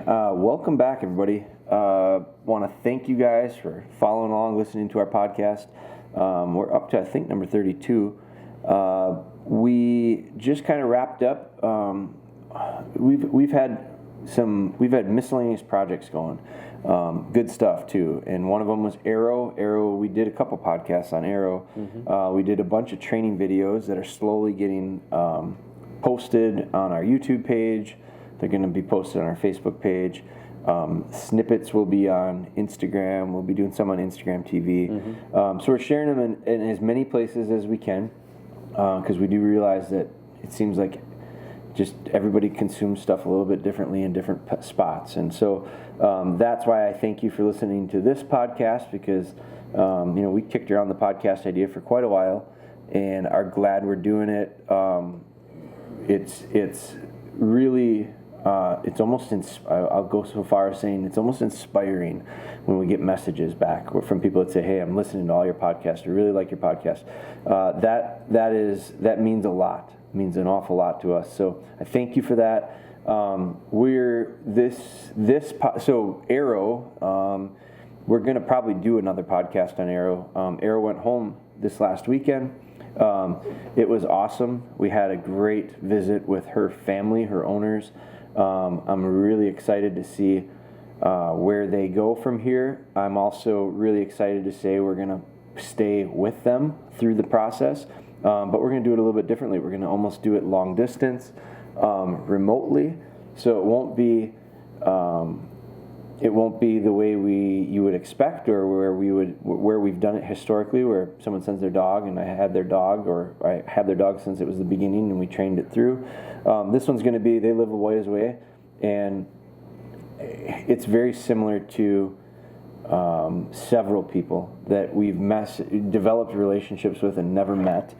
Welcome back, everybody. Want to thank you guys for following along, listening to our podcast. We're up to, I think, number 32. We just kind of wrapped up. We've had miscellaneous projects going. Good stuff too, and one of them was Arrow. We did a couple podcasts on Arrow. Mm-hmm. We did a bunch of training videos that are slowly getting posted on our YouTube page. They're going to be posted on our Facebook page. Snippets will be on Instagram. We'll be doing some on Instagram TV. Mm-hmm. So we're sharing them in as many places as we can, because we do realize that it seems like just everybody consumes stuff a little bit differently in different spots. And so that's why I thank you for listening to this podcast, because we kicked around the podcast idea for quite a while and are glad we're doing it. It's really... it's almost, I'll go so far as saying it's almost inspiring when we get messages back from people that say, hey, I'm listening to all your podcasts. I really like your podcast. That means a lot. It means an awful lot to us. So I thank you for that. So Arrow, we're going to probably do another podcast on Arrow. Arrow went home this last weekend. It was awesome. We had a great visit with her family, her owners. I'm really excited to see where they go from here. I'm also really excited to say we're going to stay with them through the process, but we're going to do it a little bit differently. We're going to almost do it long distance, remotely, so it won't be the way you would expect, or where we've done it historically, where someone sends their dog and I had their dog, or I had their dog since it was the beginning and we trained it through. This one's going to be, they live a ways away, and it's very similar to several people that we've developed relationships with and never met.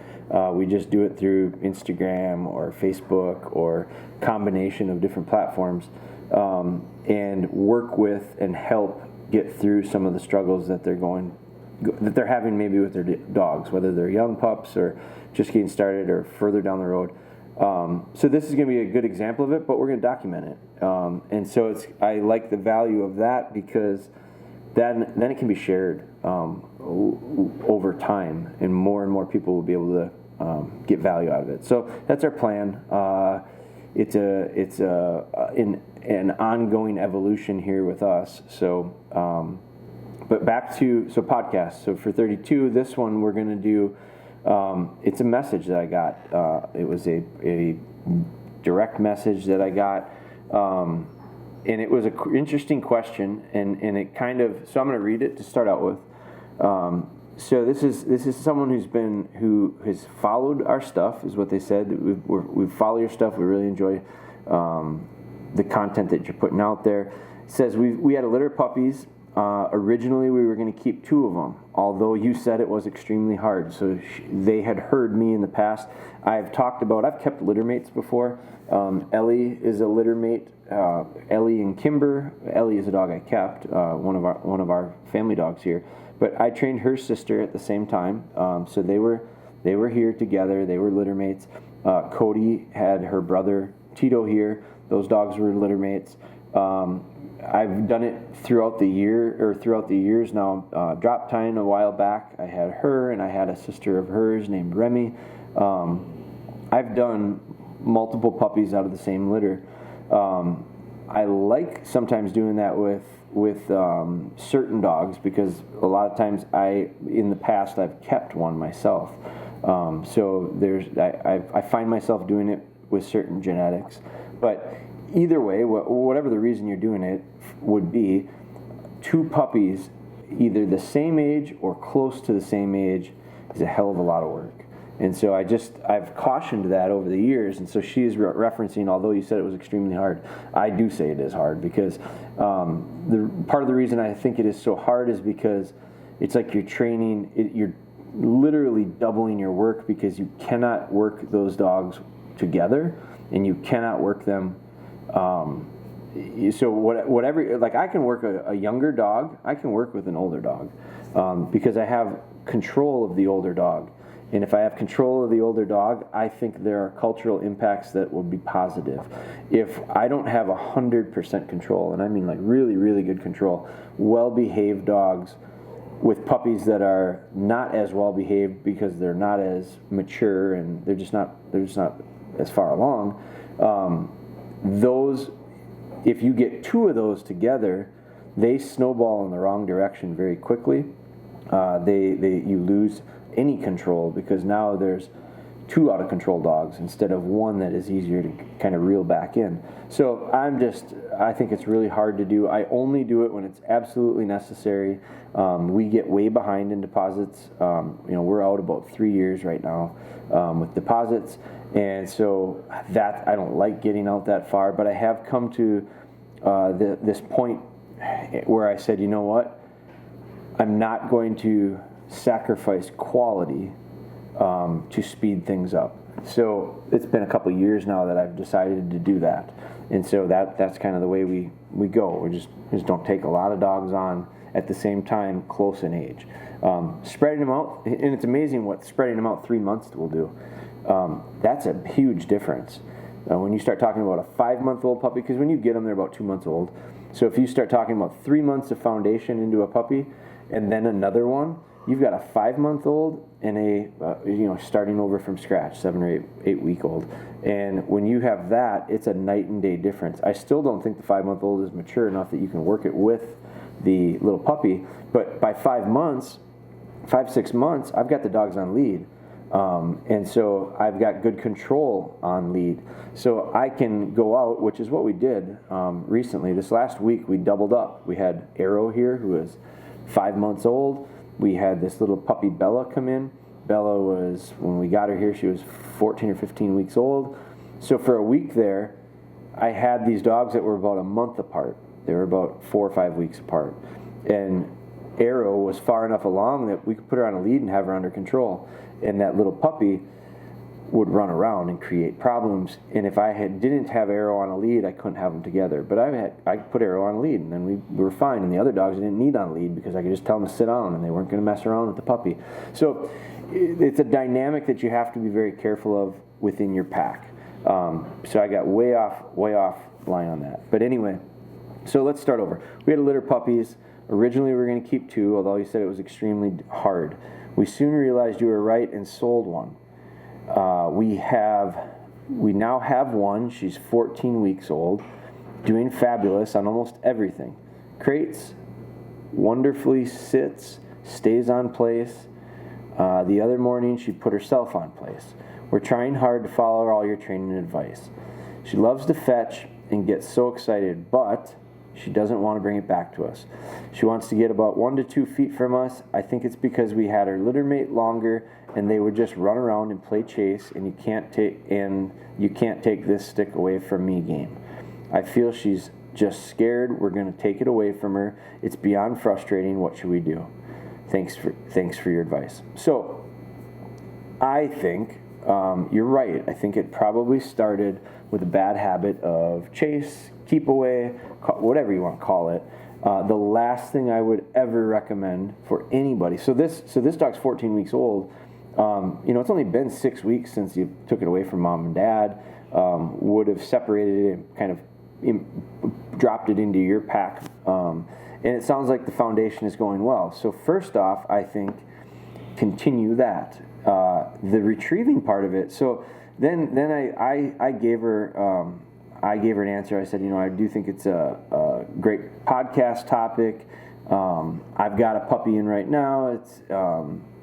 We just do it through Instagram or Facebook or combination of different platforms. And work with and help get through some of the struggles that they're having maybe with their dogs, whether they're young pups or just getting started or further down the road. So this is going to be a good example of it, but we're going to document it. And so I like the value of that, because then it can be shared over time, and more people will be able to get value out of it. So that's our plan. It's an ongoing evolution here with us. So, but back to podcasts. So for 32, this one we're going to do. It's a message that I got. It was a direct message that I got, and it was an interesting question. And it kind of. So I'm going to read it to start out with. So this is someone who has followed our stuff, is what they said. We follow your stuff. We really enjoy the content that you're putting out there. It says we had a litter of puppies. Originally, we were going to keep 2 of them, although you said it was extremely hard. So they had heard me in the past. I've kept litter mates before. Ellie is a litter mate. Ellie and Kimber. Ellie is a dog I kept, one of our family dogs here. But I trained her sister at the same time, so they were here together. They were litter mates. Cody had her brother Tito here. Those dogs were litter mates. I've done it throughout the years now. Drop Time a while back, I had her, and I had a sister of hers named Remy. I've done multiple puppies out of the same litter. I like sometimes doing that with certain dogs, because a lot of times in the past I've kept one myself. So I find myself doing it with certain genetics. But either way, whatever the reason you're doing it would be, 2 puppies either the same age or close to the same age is a hell of a lot of work. And so I've cautioned that over the years. And so she is referencing, although you said it was extremely hard, I do say it is hard, because part of the reason I think it is so hard is because it's like you're literally doubling your work, because you cannot work those dogs together, and you cannot work them. So whatever, like I can work a younger dog, I can work with an older dog, because I have control of the older dog. And if I have control of the older dog, I think there are cultural impacts that will be positive. If I don't have 100% control, and I mean like really, really good control, well-behaved dogs with puppies that are not as well-behaved because they're not as mature and they're just not as far along, those, if you get two of those together, they snowball in the wrong direction very quickly. You lose any control because now there's two out of control dogs instead of one that is easier to kind of reel back in. So I think it's really hard to do. I only do it when it's absolutely necessary. We get way behind in deposits. We're out about 3 years right now with deposits, and so that I don't like getting out that far. But I have come to this point where I said, you know what, I'm not going to sacrifice quality to speed things up. So it's been a couple of years now that I've decided to do that, and so that's kind of the way we go. We just don't take a lot of dogs on at the same time, close in age. Spreading them out, and it's amazing what spreading them out 3 months will do. That's a huge difference. When you start talking about a 5-month-old puppy, because when you get them, they're about 2 months old. So if you start talking about 3 months of foundation into a puppy, and then another one, you've got a 5-month-old and a starting over from scratch, 7 or 8 week old. And when you have that, it's a night and day difference. I still don't think the 5-month-old is mature enough that you can work it with the little puppy. But by 5 months, 5-6 months, I've got the dogs on lead. And so I've got good control on lead. So I can go out, which is what we did recently. This last week, we doubled up. We had Arrow here, who was 5 months old. We had this little puppy, Bella, come in. Bella was, when we got her here, she was 14 or 15 weeks old. So for a week there, I had these dogs that were about a month apart. They were about 4 or 5 weeks apart. And Arrow was far enough along that we could put her on a lead and have her under control. And that little puppy would run around and create problems. And if I didn't have Arrow on a lead, I couldn't have them together. But I put Arrow on a lead, and then we were fine. And the other dogs I didn't need on a lead because I could just tell them to sit down, and they weren't going to mess around with the puppy. So it's a dynamic that you have to be very careful of within your pack. So I got way off line on that. But anyway, so let's start over. We had a litter of puppies. Originally, we were going to keep 2, although you said it was extremely hard. We soon realized you were right and sold one. We now have one. She's 14 weeks old, doing fabulous on almost everything. Crates, wonderfully sits, stays on place. The other morning, she put herself on place. We're trying hard to follow all your training and advice. She loves to fetch and gets so excited, but she doesn't want to bring it back to us. She wants to get about 1 to 2 feet from us. I think it's because we had her litter mate longer, and they would just run around and play chase, and you can't take this stick away from me game. I feel she's just scared we're going to take it away from her. It's beyond frustrating. What should we do? Thanks for your advice. So I think you're right. I think it probably started with a bad habit of chase, keep away, whatever you want to call it. The last thing I would ever recommend for anybody. So this dog's 14 weeks old. It's only been 6 weeks since you took it away from mom and dad. Would have separated it and kind of dropped it into your pack. And it sounds like the foundation is going well. So first off, I think continue that. The retrieving part of it. So then I gave her an answer. I said, I do think it's a great podcast topic. I've got a puppy in right now. It's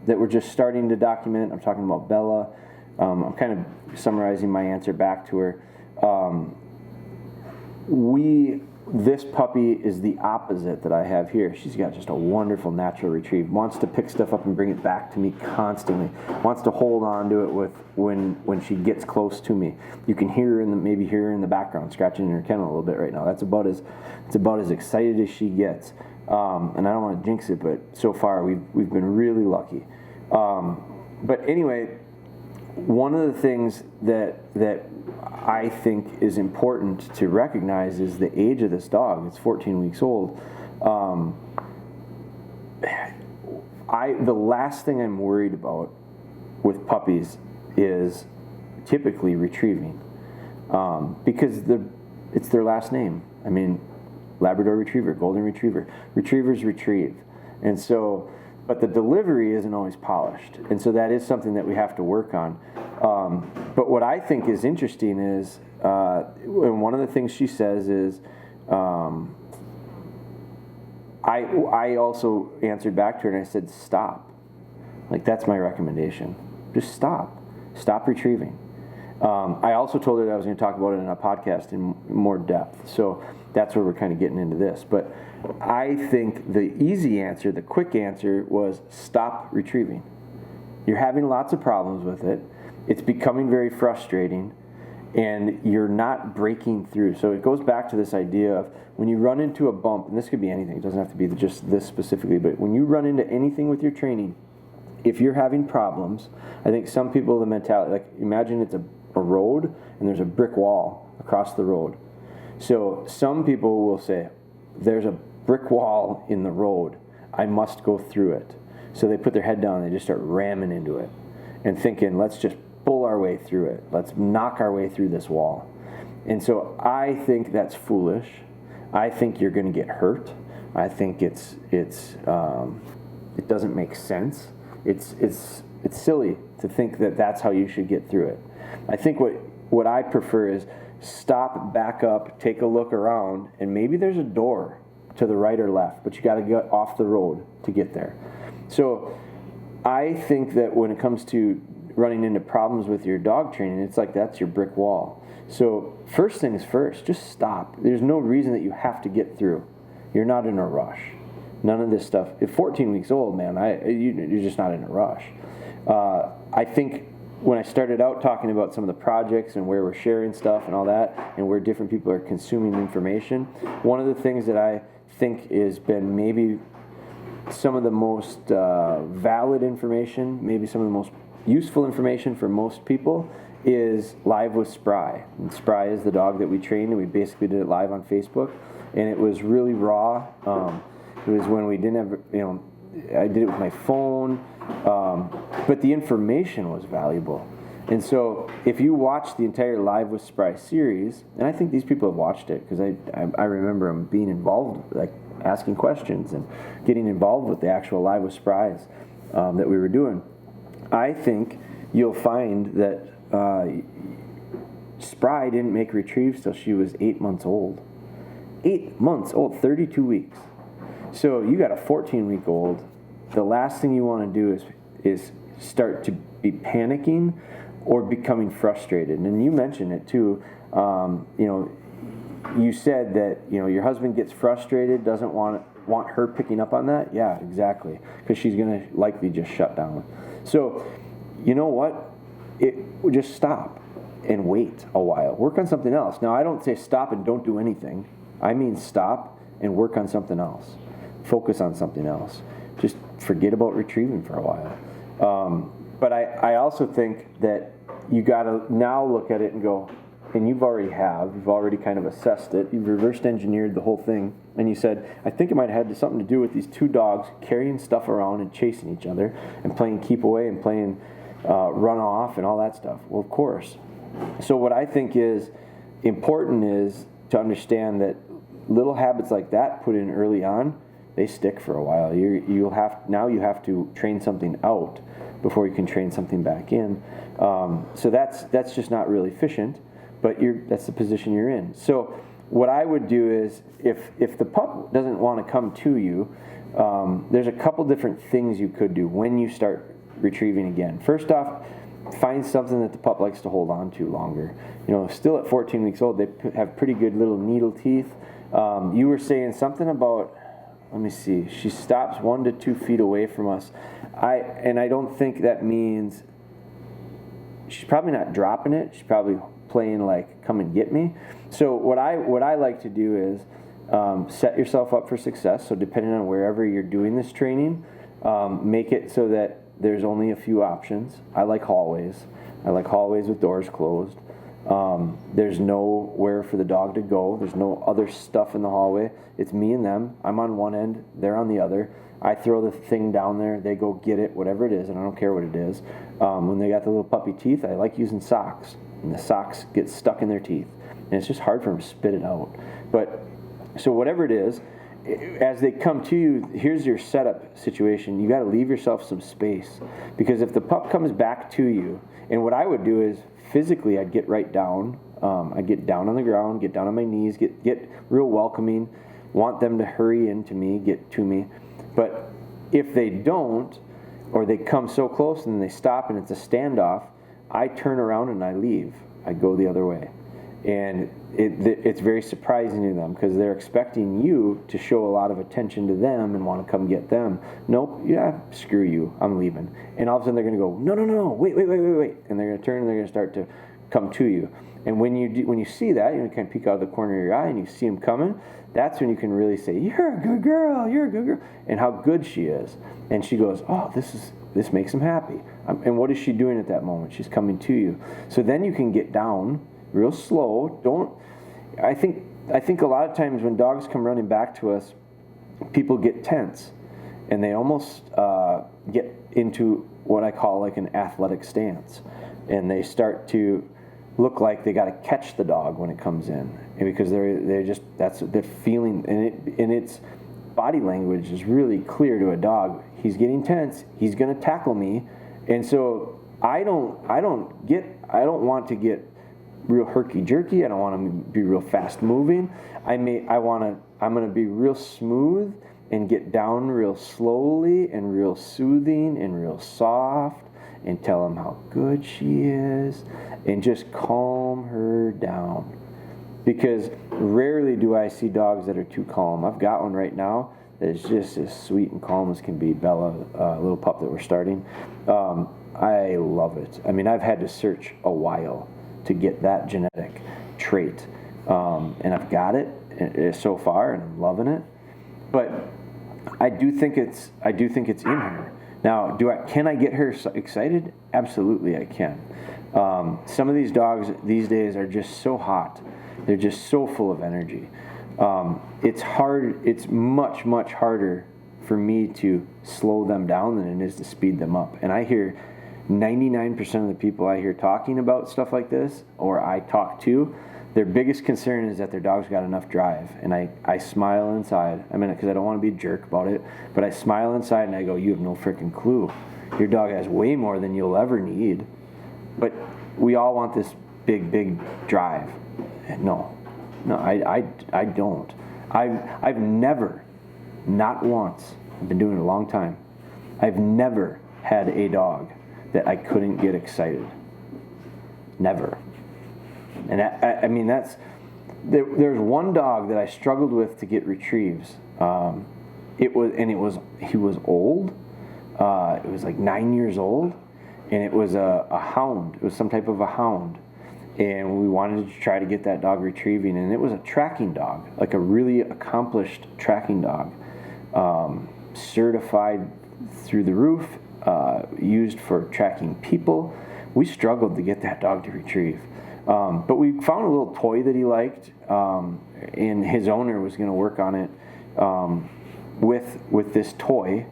that we're just starting to document. I'm talking about Bella. I'm kind of summarizing my answer back to her. This puppy is the opposite that I have here. She's got just a wonderful natural retrieve. Wants to pick stuff up and bring it back to me constantly. Wants to hold on to it when she gets close to me. You can hear her maybe hear her in the background scratching in her kennel a little bit right now. It's about as excited as she gets. And I don't want to jinx it, but so far we've been really lucky. But anyway, one of the things that I think is important to recognize is the age of this dog. It's 14 weeks old. The last thing I'm worried about with with puppies is typically retrieving, because it's their last name. I mean, Labrador Retriever, Golden Retriever. Retrievers retrieve. And so, but the delivery isn't always polished. And so that is something that we have to work on. But what I think is interesting is, and one of the things she says is, I also answered back to her and I said, stop. Like, that's my recommendation. Just stop. Stop retrieving. I also told her that I was going to talk about it in a podcast in more depth. So that's where we're kind of getting into this. But I think the easy answer, the quick answer, was stop retrieving. You're having lots of problems with it. It's becoming very frustrating, and you're not breaking through. So it goes back to this idea of when you run into a bump, and this could be anything, it doesn't have to be just this specifically, but when you run into anything with your training, if you're having problems, I think some people, the mentality, like imagine it's a road and there's a brick wall across the road. So some people will say, there's a brick wall in the road, I must go through it. So they put their head down and they just start ramming into it and thinking, let's just pull our way through it. Let's knock our way through this wall. And so I think that's foolish. I think you're going to get hurt. I think it doesn't make sense. It's silly to think that that's how you should get through it. I think what I prefer is stop, back up, take a look around, and maybe there's a door to the right or left, but you got to get off the road to get there. So I think that when it comes to running into problems with your dog training, it's like that's your brick wall. So first things first, just stop. There's no reason that you have to get through. You're not in a rush. None of this stuff. At 14 weeks old, man, you're just not in a rush. I think when I started out talking about some of the projects and where we're sharing stuff and all that, and where different people are consuming information, one of the things that I think has been maybe some of the most valid information, maybe some of the most useful information for most people, is live with Spry. And Spry is the dog that we trained, and we basically did it live on Facebook, and it was really raw. It was when we didn't have, I did it with my phone, but the information was valuable. And so if you watch the entire Live with Spry series, and I think these people have watched it, because I remember them being involved, like asking questions and getting involved with the actual Live with Sprys that we were doing. I think you'll find that Spry didn't make retrieves till she was 8 months old. 8 months old, 32 weeks. So you got a 14-week-old. The last thing you want to do is start to be panicking or becoming frustrated. And you mentioned it too. You said that your husband gets frustrated, doesn't want her picking up on that. Yeah, exactly, because she's going to likely just shut down. So you know what? Just stop and wait a while. Work on something else. Now, I don't say stop and don't do anything. I mean stop and work on something else. Focus on something else. Just forget about retrieving for a while. But I also think that you got to now look at it and go, and you've already kind of assessed it. You've reversed engineered the whole thing, and you said, I think it might have had something to do with these two dogs carrying stuff around and chasing each other and playing keep away and playing run off and all that stuff. Well, of course. So what I think is important is to understand that little habits like that put in early on, they stick for a while. You have to train something out before you can train something back in. So that's just not really efficient, but that's the position you're in. So what I would do is, if the pup doesn't want to come to you, there's a couple different things you could do when you start retrieving again. First off, find something that the pup likes to hold on to longer. Still at 14 weeks old, they have pretty good little needle teeth. You were saying something about, let me see, she stops 1 to 2 feet away from us. I don't think that means, she's probably not dropping it. She's probably playing like, come and get me. So what I like to do is set yourself up for success. So depending on wherever you're doing this training, make it so that there's only a few options. I like hallways. I like hallways with doors closed. There's nowhere for the dog to go. There's no other stuff in the hallway. It's me and them. I'm on one end, they're on the other. I throw the thing down there. They go get it, whatever it is, and I don't care what it is. When they got the little puppy teeth, I like using socks. And the socks get stuck in their teeth. And it's just hard for them to spit it out. But, so whatever it is, as they come to you, here's your setup situation. You got to leave yourself some space. Because if the pup comes back to you, and what I would do is, physically, I'd get right down. I'd get down on the ground, get down on my knees, get real welcoming, want them to hurry into me, get to me. But if they don't, or they come so close and they stop and it's a standoff, I turn around and I leave. I go the other way. And it's very surprising to them because they're expecting you to show a lot of attention to them and want to come get them. Nope, yeah, screw you, I'm leaving. And all of a sudden they're going to go, no, wait. And they're going to turn and they're going to start to come to you. And when you see that, you kind of peek out of the corner of your eye and you see them coming, that's when you can really say, you're a good girl, and how good she is. And she goes, oh, this makes them happy. And what is she doing at that moment? She's coming to you. So then you can get down real slow. I think a lot of times when dogs come running back to us, people get tense. And they almost get into what I call like an athletic stance. And they start to look like they got to catch the dog when it comes in, and because they're just, that's what they're feeling, and its body language is really clear to a dog. He's getting tense. He's going to tackle me, and so I don't want to get real herky jerky. I don't want to be real fast moving. I'm going to be real smooth and get down real slowly and real soothing and real soft. And tell them how good she is, and just calm her down. Because rarely do I see dogs that are too calm. I've got one right now that is just as sweet and calm as can be, Bella, a little pup that we're starting. I love it. I mean, I've had to search a while to get that genetic trait, and I've got it so far, and I'm loving it. But I do think it's in her. Now, can I get her excited? Absolutely, I can. Some of these dogs these days are just so hot. They're just so full of energy. It's hard. It's much, much harder for me to slow them down than it is to speed them up. And I hear 99% of the people I hear talking about stuff like this, or I talk to, their biggest concern is that their dog's got enough drive. And I smile inside. I mean, because I don't want to be a jerk about it, but I smile inside and I go, you have no freaking clue. Your dog has way more than you'll ever need. But we all want this big drive. No, I don't. I've never, not once, I've been doing it a long time, I've never had a dog that I couldn't get excited. Never. And I mean, there's one dog that I struggled with to get retrieves. He was old. It was like 9 years old, and it was a hound. It was some type of a hound, and we wanted to try to get that dog retrieving, and it was a tracking dog, like a really accomplished tracking dog, certified through the roof, used for tracking people. We struggled to get that dog to retrieve. But we found a little toy that he liked, and his owner was going to work on it with this toy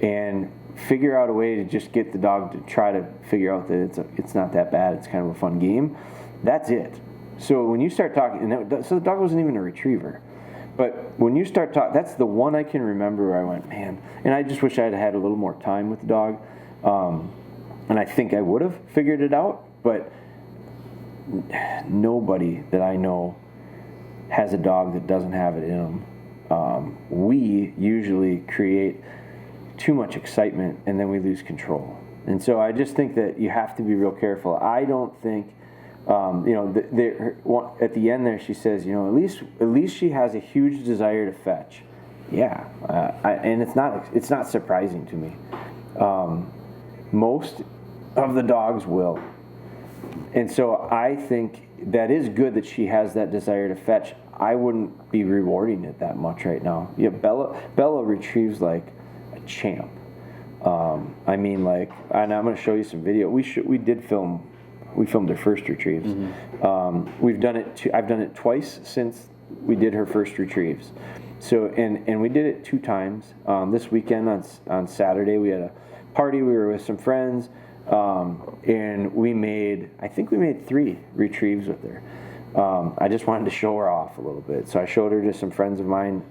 and figure out a way to just get the dog to try to figure out that it's not that bad. It's kind of a fun game. That's it. So when you start talking, so the dog wasn't even a retriever. But when you start talking, that's the one I can remember where I went, man, and I just wish I had had a little more time with the dog. And I think I would have figured it out, but nobody that I know has a dog that doesn't have it in them. We usually create too much excitement and then we lose control. And so I just think that you have to be real careful. I don't think, at the end there she says, at least she has a huge desire to fetch. Yeah, and it's not surprising to me. Most of the dogs will. And so I think that is good that she has that desire to fetch. I wouldn't be rewarding it that much right now. Yeah, Bella retrieves like a champ. I mean, like, and I'm going to show you some video. We filmed her first retrieves. Mm-hmm. I've done it twice since we did her first retrieves. So, and we did it 2 times. This weekend on Saturday, we had a party. We were with some friends, and I think we made 3 retrieves with her. I just wanted to show her off a little bit. So I showed her to some friends of mine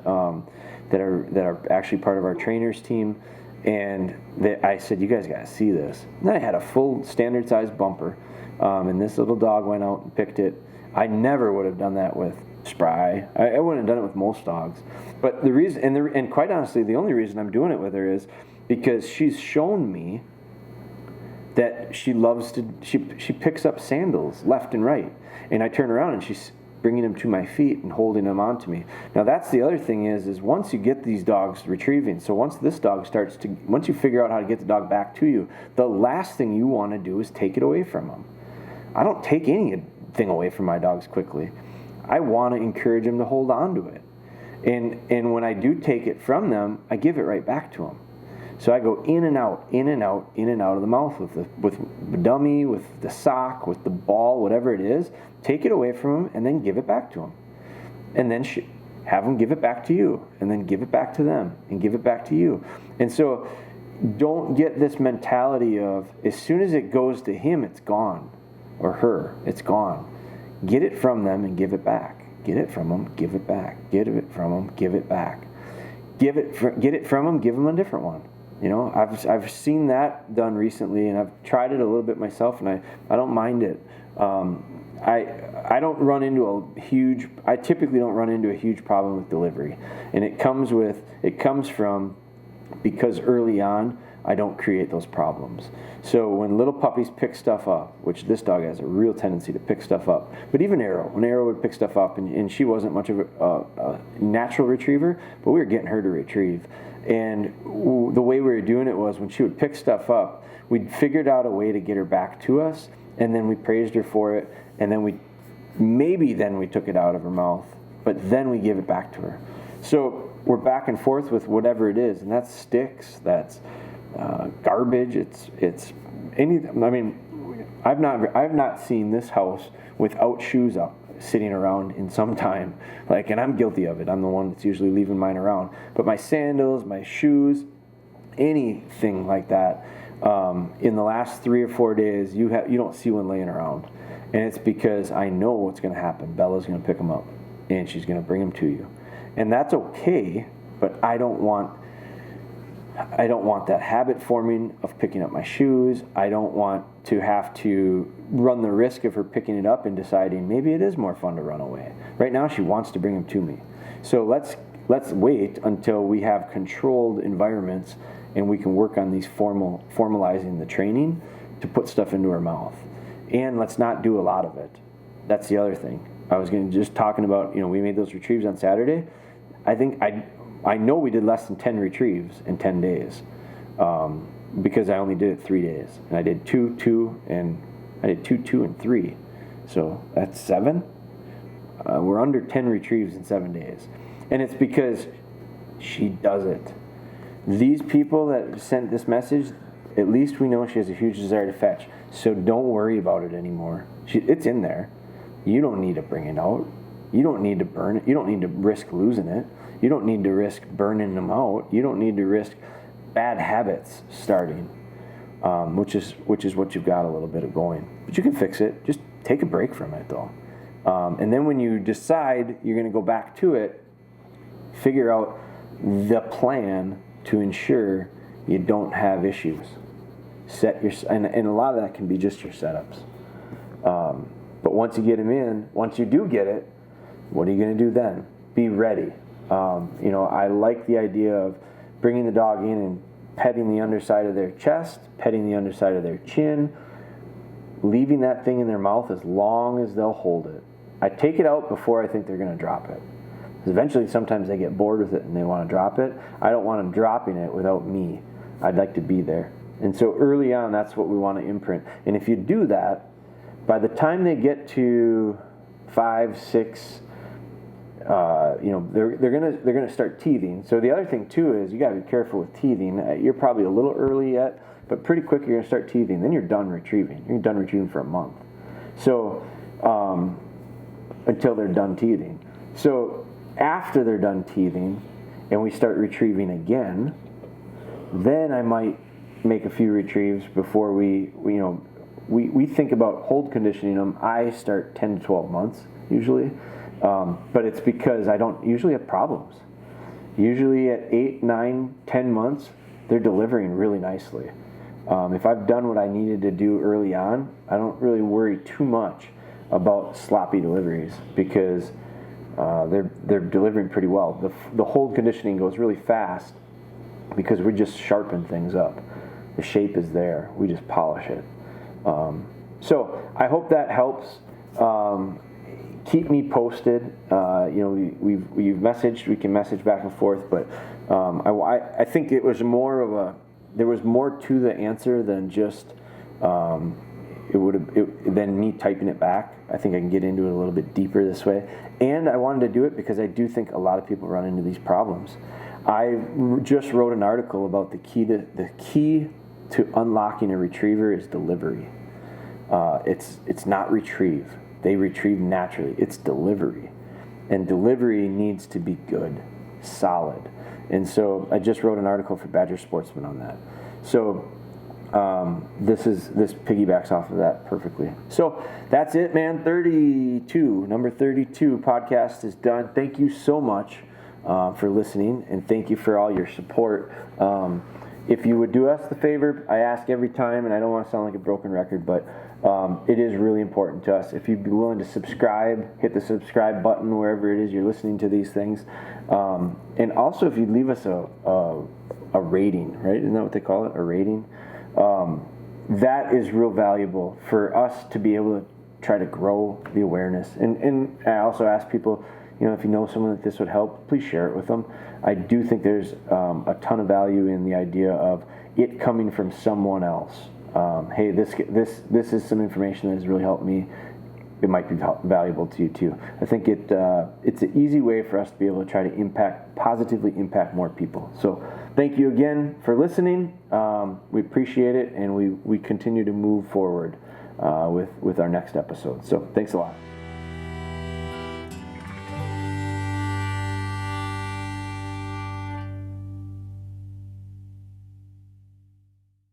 that are actually part of our trainers team. And I said, you guys got to see this. And then I had a full standard size bumper. And this little dog went out and picked it. I never would have done that with Spry. I wouldn't have done it with most dogs. But the reason, and quite honestly, the only reason I'm doing it with her is because she's shown me that she picks up sandals left and right. And I turn around and she's bringing them to my feet and holding them onto me. Now that's the other thing is once you get these dogs retrieving, so once you figure out how to get the dog back to you, the last thing you want to do is take it away from them. I don't take anything away from my dogs quickly. I want to encourage them to hold on to it. And when I do take it from them, I give it right back to them. So I go in and out, in and out, in and out of the mouth with the dummy, with the sock, with the ball, whatever it is. Take it away from them and then give it back to them. And then have them give it back to you. And then give it back to them and give it back to you. And so don't get this mentality of as soon as it goes to him, it's gone. Or her, it's gone. Get it from them and give it back. Get it from them, give it back. Get it from them, give it back. Get it from them, give them a different one. You know, I've seen that done recently, and I've tried it a little bit myself, and I don't mind it. I don't run into I typically don't run into a huge problem with delivery, and it comes from because early on I don't create those problems. So when little puppies pick stuff up, which this dog has a real tendency to pick stuff up, but even when Arrow would pick stuff up, and she wasn't much of a natural retriever, but we were getting her to retrieve. And the way we were doing it was when she would pick stuff up, we'd figured out a way to get her back to us, and then we praised her for it, and then we took it out of her mouth, but then we give it back to her. So we're back and forth with whatever it is, and that's sticks, that's garbage, it's anything. I mean, I've not seen this house without shoes up sitting around in some time, and I'm guilty of it. I'm the one that's usually leaving mine around, but my sandals, my shoes, anything like that, in the last 3 or 4 days you don't see one laying around, and it's because I know what's going to happen. Bella's going to pick them up and she's going to bring them to you, and that's okay, but I don't want that habit forming of picking up my shoes. I don't want to have to run the risk of her picking it up and deciding maybe it is more fun to run away. Right now she wants to bring them to me. So let's wait until we have controlled environments and we can work on these formalizing the training to put stuff into her mouth. And let's not do a lot of it. That's the other thing. I was just talking about, we made those retrieves on Saturday. I know we did less than 10 retrieves in 10 days because I only did it 3 days. And I did 2, and 3. So that's 7. We're under 10 retrieves in 7 days. And it's because she does it. These people that sent this message, at least we know she has a huge desire to fetch. So don't worry about it anymore. It's in there. You don't need to bring it out. You don't need to burn it. You don't need to risk losing it. You don't need to risk burning them out. You don't need to risk bad habits starting, which is what you've got a little bit of going. But you can fix it. Just take a break from it, though. And then when you decide you're going to go back to it, figure out the plan to ensure you don't have issues. And a lot of that can be just your setups. But once you get them in, once you do get it, what are you going to do then? Be ready. I like the idea of bringing the dog in and petting the underside of their chest, petting the underside of their chin, leaving that thing in their mouth as long as they'll hold it. I take it out before I think they're going to drop it. Because eventually, sometimes they get bored with it and they want to drop it. I don't want them dropping it without me. I'd like to be there. And so early on, that's what we want to imprint. And if you do that, by the time they get to 5, 6, they're gonna start teething. So the other thing too is you gotta be careful with teething. You're probably a little early yet, but pretty quick you're gonna start teething. Then you're done retrieving. You're done retrieving for a month. So until they're done teething. So after they're done teething and we start retrieving again, then I might make a few retrieves before we think about hold conditioning them. I start 10 to 12 months usually, but it's because I don't usually have problems. Usually at 8, 9, 10 months, they're delivering really nicely. If I've done what I needed to do early on, I don't really worry too much about sloppy deliveries because they're delivering pretty well. The hold conditioning goes really fast because we just sharpen things up. The shape is there. We just polish it. So I hope that helps. Keep me posted. We've messaged. We can message back and forth, but I think it was there was more to the answer than just than me typing it back. I think I can get into it a little bit deeper this way, and I wanted to do it because I do think a lot of people run into these problems. I just wrote an article about the key to unlocking a retriever is delivery. It's not retrieve. They retrieve naturally. It's delivery. And delivery needs to be good, solid. And so I just wrote an article for Badger Sportsman on that. So this piggybacks off of that perfectly. So that's it, man. Number 32 podcast is done. Thank you so much for listening, and thank you for all your support. If you would do us the favor, I ask every time, and I don't want to sound like a broken record, but it is really important to us. If you'd be willing to subscribe, hit the subscribe button wherever it is you're listening to these things. And also if you'd leave us a rating, right? Isn't that what they call it? A rating? That is real valuable for us to be able to try to grow the awareness. And I also ask people, if you know someone that this would help, please share it with them. I do think there's a ton of value in the idea of it coming from someone else. Hey, this is some information that has really helped me. It might be valuable to you too. I think it's an easy way for us to be able to try to positively impact more people. So thank you again for listening. We appreciate it, and we continue to move forward with our next episode. So thanks a lot.